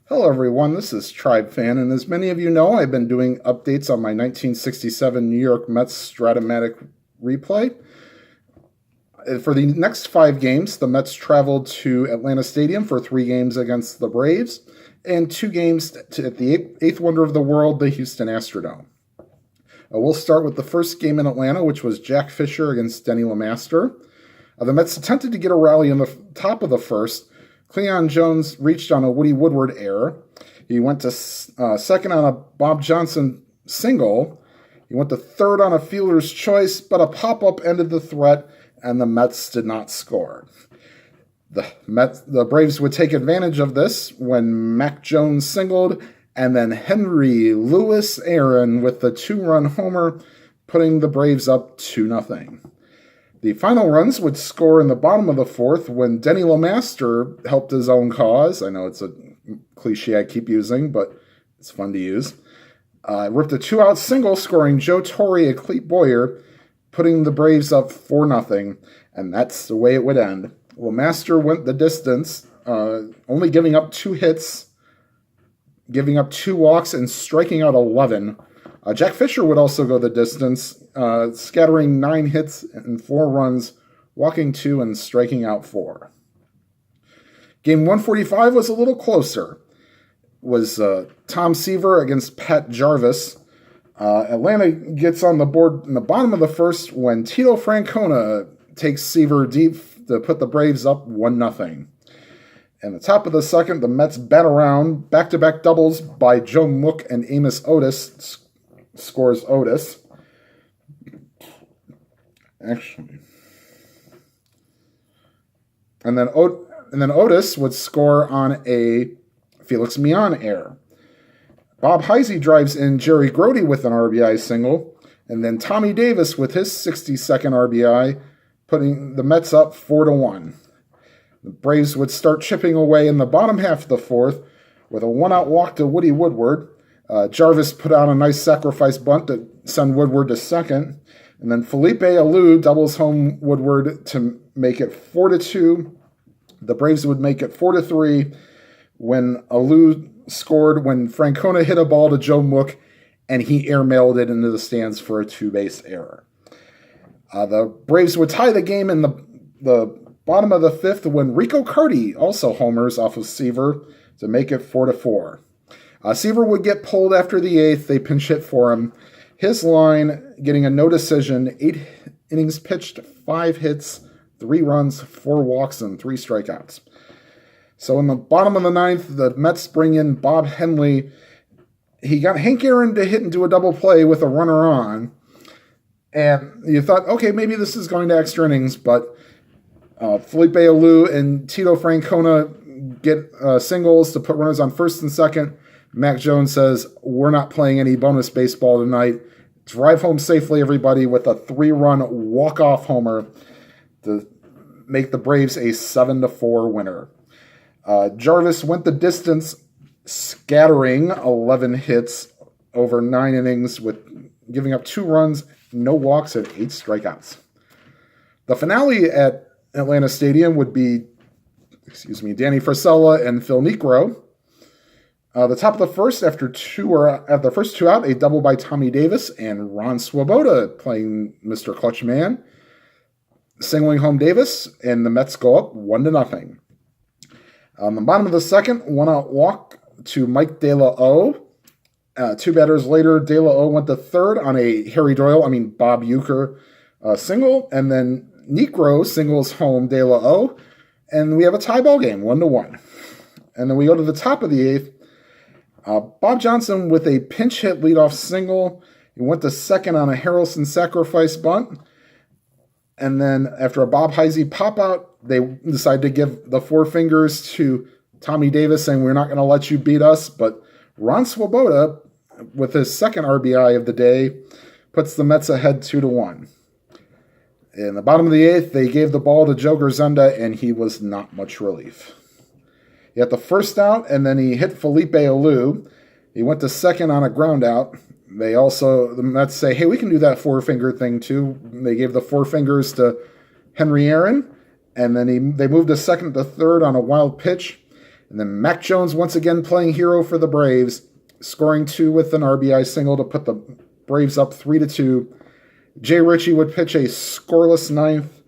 Hello, everyone. This is Tribe Fan, and as many of you know, I've been doing updates on my 1967 New York Mets Strat O Matic replay. For the next 5 games, the Mets traveled to Atlanta Stadium for 3 games against the Braves and 2 games at the eighth wonder of the world, the Houston Astrodome. We'll start with the first game in Atlanta, which was Jack Fisher against Denny LeMaster. The Mets attempted to get a rally in the top of the first. Cleon Jones reached on a Woody Woodward error. He went to second on a Bob Johnson single. He went to third on a fielder's choice, but a pop-up ended the threat, and the Mets did not score. The Braves would take advantage of this when Mac Jones singled, and then Henry Louis Aaron with the 2-run homer, putting the Braves up 2-0. The final runs would score in the bottom of the fourth when Denny LeMaster helped his own cause. I know it's a cliche I keep using, but it's fun to use. Ripped a 2-out single, scoring Joe Torre and Clete Boyer, putting the Braves up 4-0, and that's the way it would end. LeMaster went the distance, only giving up 2 hits, giving up 2 walks, and striking out 11. Jack Fisher would also go the distance, scattering 9 hits and 4 runs, walking 2 and striking out 4. Game 145 was a little closer. It was Tom Seaver against Pat Jarvis. Atlanta gets on the board in the bottom of the first when Tito Francona takes Seaver deep to put the Braves up 1-0. In the top of the second, the Mets bat around. Back-to-back doubles by Joe Mook and Amos Otis scores Otis. Actually. And then Otis would score on a Felix Millan error. Bob Heisey drives in Jerry Grody with an RBI single, and then Tommy Davis with his 62nd RBI, putting the Mets up 4-1. The Braves would start chipping away in the bottom half of the fourth with a 1-out walk to Woody Woodward. Jarvis put out a nice sacrifice bunt to send Woodward to second. And then Felipe Alou doubles home Woodward to make it 4-2. The Braves would make it 4-3 when Alou scored when Francona hit a ball to Joe Mook and he airmailed it into the stands for a 2-base error. The Braves would tie the game in the bottom of the fifth when Rico Carty also homers off of Seaver to make it 4-4. Seaver would get pulled after the eighth. They pinch hit for him. His line getting a no decision, 8 innings pitched, 5 hits, 3 runs, 4 walks, and 3 strikeouts. So in the bottom of the ninth, the Mets bring in Bob Henley. He got Hank Aaron to hit into a double play with a runner on. And you thought, okay, maybe this is going to extra innings, but Felipe Alou and Tito Francona get singles to put runners on first and second. Mac Jones says, we're not playing any bonus baseball tonight. Drive home safely, everybody, with a 3-run walk-off homer to make the Braves a 7-4 winner. Jarvis went the distance, scattering 11 hits over 9 innings with giving up 2 runs, no walks, and 8 strikeouts. The finale at Atlanta Stadium would be, Danny Frisella and Phil Niekro. The top of the first, after the first 2 out, a double by Tommy Davis and Ron Swoboda playing Mr. Clutch Man, singling home Davis, and the Mets go up 1-0. On the bottom of the second, 1-out walk to Mike De La O. 2 batters later, De La O went to third on a Bob Uecker single, and then Niekro singles home De La O, and we have a tie ball game, 1-1. And then we go to the top of the eighth. Bob Johnson with a pinch hit leadoff single. He went to second on a Harrelson sacrifice bunt. And then after a Bob Heisey pop-out, they decided to give the 4 fingers to Tommy Davis, saying, we're not going to let you beat us. But Ron Swoboda, with his second RBI of the day, puts the Mets ahead 2-1. In the bottom of the eighth, they gave the ball to Joe Garzenda, and he was not much relief. He had the first out, and then he hit Felipe Alou. He went to second on a ground out. The Mets say, hey, we can do that 4-finger thing too. They gave the 4 fingers to Henry Aaron, and then they moved to second to third on a wild pitch. And then Mac Jones once again playing hero for the Braves, scoring 2 with an RBI single to put the Braves up 3-2. Jay Ritchie would pitch a scoreless ninth,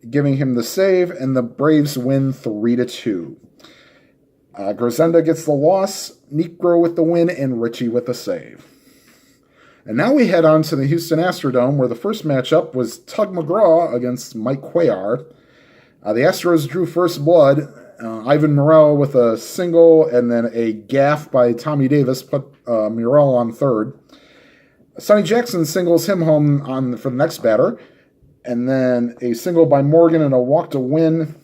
giving him the save, and the Braves win 3-2. Grozenda gets the loss, Negro with the win, and Ritchie with the save. And now we head on to the Houston Astrodome, where the first matchup was Tug McGraw against Mike Cuellar. The Astros drew first blood. Ivan Morel with a single, and then a gaff by Tommy Davis put Morel on third. Sonny Jackson singles him home for the next batter, and then a single by Morgan and a walk to win.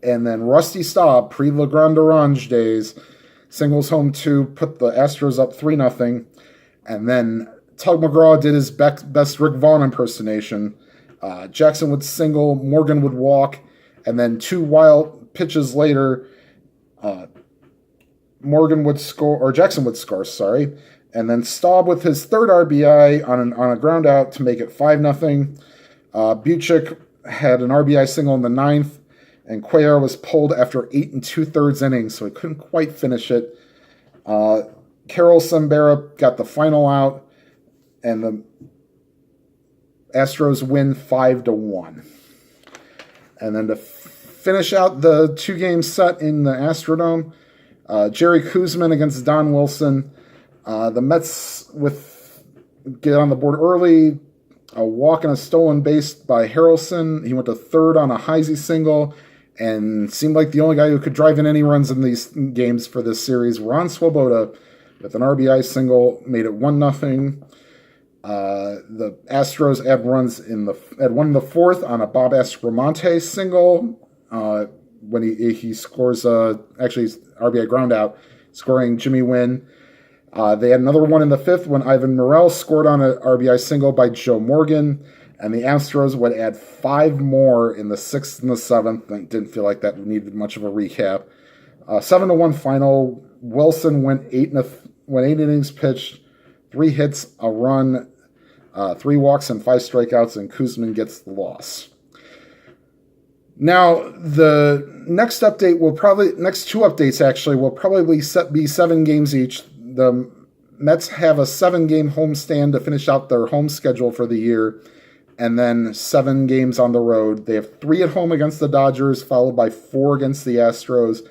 And then Rusty Staub, pre-La Grande Orange days, singles home to put the Astros up 3-0. And then Tug McGraw did his best Rick Vaughn impersonation. Jackson would single, Morgan would walk, and then 2 wild pitches later, Jackson would score, sorry. And then Staub with his third RBI on a ground out to make it 5-0. Buchik had an RBI single in the 9th, and Cuellar was pulled after 8 2/3 innings, so he couldn't quite finish it. Carol Sembera got the final out, and the Astros win 5-1. And then to finish out the 2-game set in the Astrodome, Jerry Koosman against Don Wilson. The Mets get on the board early, a walk and a stolen base by Harrelson. He went to third on a Heisey single and seemed like the only guy who could drive in any runs in these games for this series. Ron Swoboda with an RBI single made it 1-0. The Astros add one in the fourth on a Bob Escamante single when he scores RBI ground out, scoring Jimmy Wynn. They had another one in the fifth when Ivan Morel scored on an RBI single by Joe Morgan, and the Astros would add 5 more in the 6th and the 7th. I didn't feel like that needed much of a recap. 7-1 final. Wilson went 8 innings pitched, 3 hits, a run, 3 walks, and 5 strikeouts, and Koosman gets the loss. Now, the next two updates will probably be 7 games each. The Mets have a 7-game homestand to finish out their home schedule for the year, and then 7 games on the road. They have 3 at home against the Dodgers, followed by 4 against the Astros,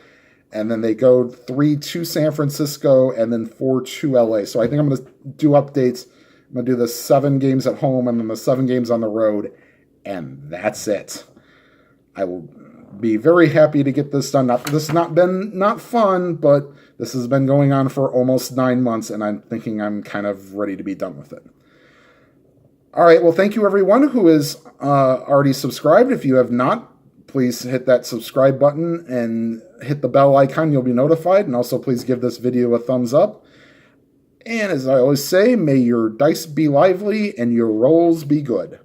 and then they go 3 to San Francisco, and then 4 to LA. So I think I'm going to do updates. I'm going to do the 7 games at home, and then the 7 games on the road, and that's it. I will be very happy to get this done. This has not been fun, but this has been going on for almost 9 months, and I'm thinking I'm kind of ready to be done with it. All right, well, thank you everyone who is already subscribed. If you have not, please hit that subscribe button and hit the bell icon. You'll be notified, and also please give this video a thumbs up. And as I always say, may your dice be lively and your rolls be good.